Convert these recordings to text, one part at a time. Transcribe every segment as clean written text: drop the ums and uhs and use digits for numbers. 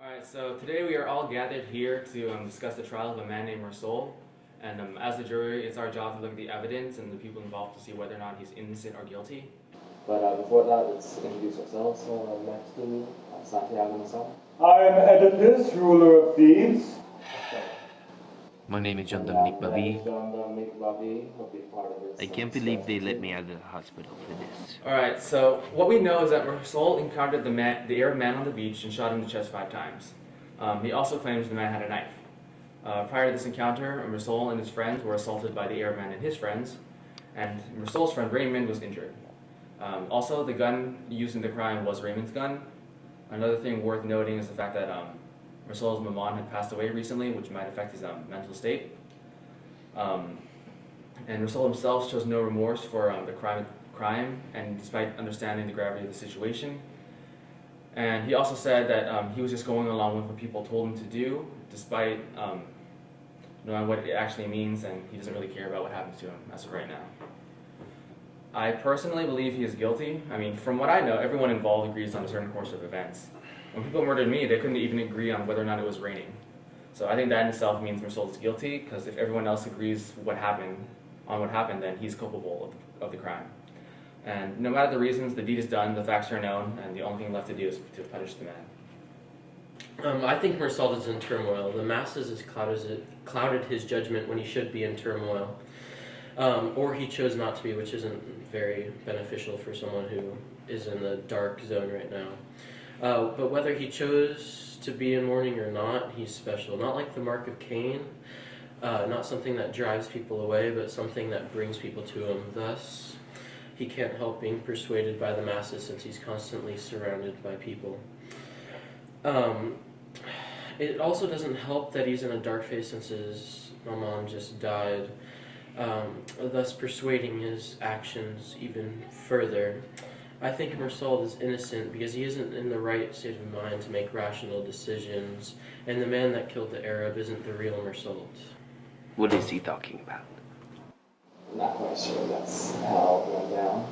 Alright, so today we are all gathered here to discuss the trial of a man named Rasul. And as a jury, it's our job to look at the evidence and the people involved to see whether or not he's innocent or guilty. But before that, let's introduce ourselves. Next to me, Santiago Masal. I am Oedipus, ruler of Thebes. My name is John Dominic Babi. I can't believe they let me out of the hospital for this. Alright, so what we know is that Rasul encountered the Arab man on the beach and shot him in the chest 5 times. He also claims the man had a knife. Prior to this encounter, Rasul and his friends were assaulted by the Arab man and his friends, and Rasul's friend Raymond was injured. Also, the gun used in the crime was Raymond's gun. Another thing worth noting is the fact that Rasul's maman had passed away recently, which might affect his mental state. And Rasul himself shows no remorse for the crime, and despite understanding the gravity of the situation. And he also said that he was just going along with what people told him to do, despite knowing what it actually means, and he doesn't really care about what happens to him as of right now. I personally believe he is guilty. I mean, from what I know, everyone involved agrees on a certain course of events. When people murdered me, they couldn't even agree on whether or not it was raining. So I think that in itself means Rasul is guilty, because if everyone else agrees what happened, then he's culpable of the crime. And no matter the reasons, the deed is done, the facts are known, and the only thing left to do is to punish the man. I think Rasul is in turmoil. The masses has clouded his judgment when he should be in turmoil. Or he chose not to be, which isn't very beneficial for someone who is in the dark zone right now. But whether he chose to be in mourning or not, he's special. Not like the mark of Cain, not something that drives people away, but something that brings people to him. Thus, he can't help being persuaded by the masses since he's constantly surrounded by people. It also doesn't help that he's in a dark phase since his mom just died, thus persuading his actions even further. I think Rasul is innocent because he isn't in the right state of mind to make rational decisions, and the man that killed the Arab isn't the real Rasul. What is he talking about? I'm not quite sure that's how it went down.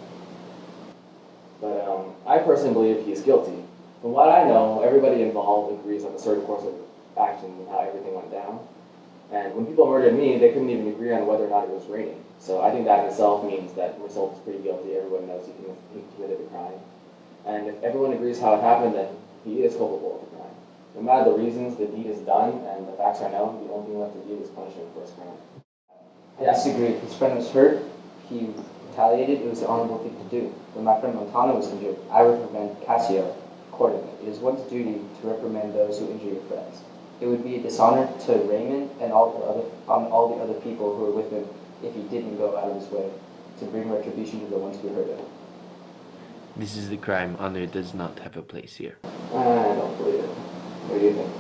But I personally believe he's guilty. From what I know, everybody involved agrees on a certain course of action and how everything went down. And when people murdered me, they couldn't even agree on whether or not it was raining. So I think that in itself means that Rasul is pretty guilty. Everyone knows he committed the crime. And if everyone agrees how it happened, then he is culpable of the crime. No matter the reasons, the deed is done and the facts are known. The only thing left to do is punish him for his crime. I disagree. His friend was hurt. He retaliated. It was the honorable thing to do. When my friend Montana was injured, I reprimand Cassio accordingly. It is one's duty to reprimand those who injure your friends. It would be a dishonor to Raymond and all the other people who were with him if he didn't go out of his way to bring retribution to the ones who hurt him. This is the crime. Honor does not have a place here. I don't believe it. What do you think?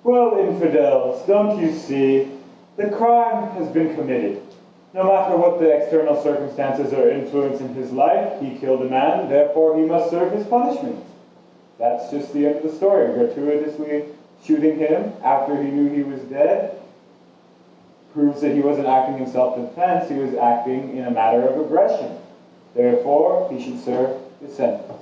Well, infidels, don't you see? The crime has been committed. No matter what the external circumstances or influence in his life, he killed a man, therefore he must serve his punishment. That's just the end of the story. Gratuitously shooting him after he knew he was dead proves that he wasn't acting in self-defense, he was acting in a matter of aggression. Therefore, he should serve his sentence.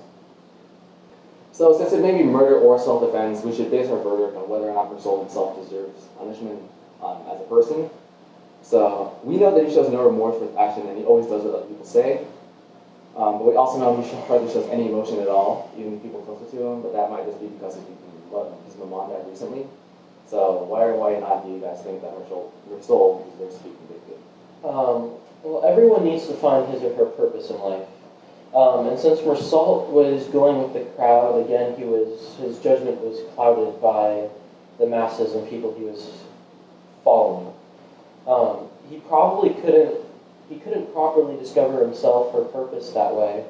So since it may be murder or self-defense, we should base our verdict on whether or not Rasul himself deserves punishment as a person. So we know that he shows no remorse for his action, and he always does what other people say. But we also know he hardly shows any emotion at all, even people closer to him, but that might just be because his mom died recently. So why or why not do you guys think that Rasul deserves to be convicted? Well, everyone needs to find his or her purpose in life. And since Rasul was going with the crowd, again, his judgment was clouded by the masses and people he was following. He probably couldn't properly discover himself or purpose that way.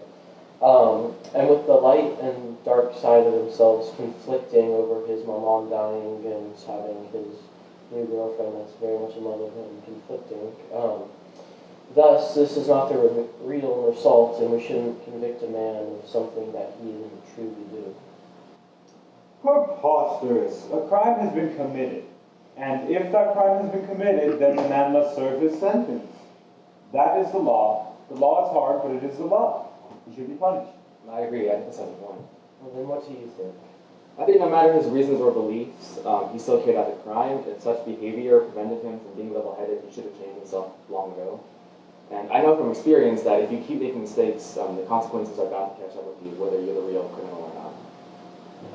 And with the light and dark side of themselves conflicting over his mom dying and having his new girlfriend that's very much in love with him conflicting. Thus, this is not the real result, and we shouldn't convict a man of something that he didn't truly do. Preposterous. A crime has been committed. And if that crime has been committed, then the man must serve his sentence. That is the law. The law is hard, but it is the law. He should be punished. I agree. I think that's a point. Well, then what do you think? I think no matter his reasons or beliefs, he still carried out the crime. If such behavior prevented him from being level-headed, he should have changed himself long ago. And I know from experience that if you keep making mistakes, the consequences are bound to catch up with you, whether you're the real criminal or not.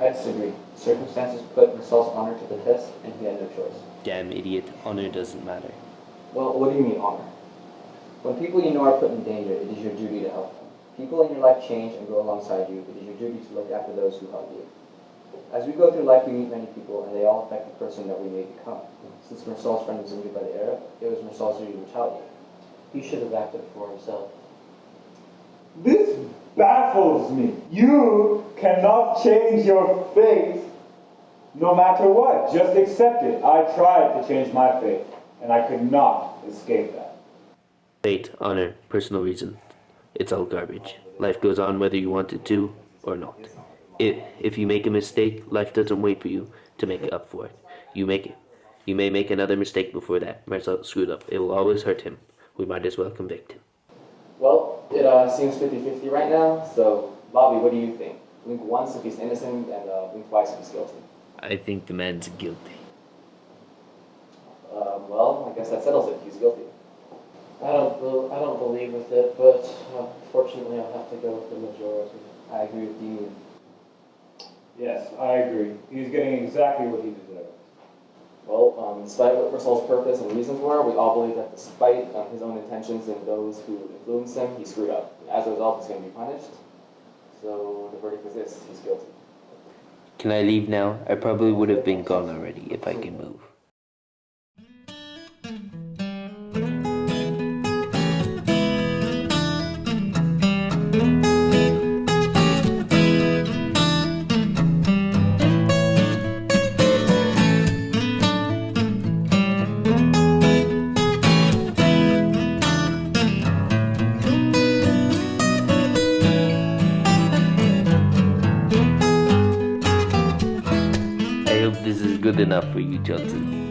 I disagree. Circumstances put Marcel's honor to the test, and he had no choice. Damn idiot, honor doesn't matter. Well, what do you mean honor? When people you know are put in danger, it is your duty to help them. People in your life change and grow alongside you. It is your duty to look after those who help you. As we go through life, we meet many people, and they all affect the person that we may become. Since Marcel's friend was injured by the Arab, it was Marcel's duty to retaliate. He should have acted for himself. This baffles me. You cannot change your fate no matter what. Just accept it. I tried to change my fate, and I could not escape that. Fate, honor, personal reason. It's all garbage. Life goes on whether you want it to or not. If you make a mistake, life doesn't wait for you to make up for it. You make it. You may make another mistake before that. Marcel screwed up. It will always hurt him. We might as well convict him. Well, it seems 50-50 right now, so Bobby, what do you think? Blink once if he's innocent, and blink twice if he's guilty. I think the man's guilty. Well, I guess that settles it. He's guilty. I don't believe with it, but fortunately I'll have to go with the majority. I agree with you. Yes, I agree. He's getting exactly what he deserves. Well, despite what Marcel's purpose and reasons were, we all believe that despite his own intentions and those who influenced him, he screwed up. As a result, he's going to be punished. So the verdict is this: he's guilty. Can I leave now? I probably would have been gone already if I could move. I hope this is good enough for you, Johnson.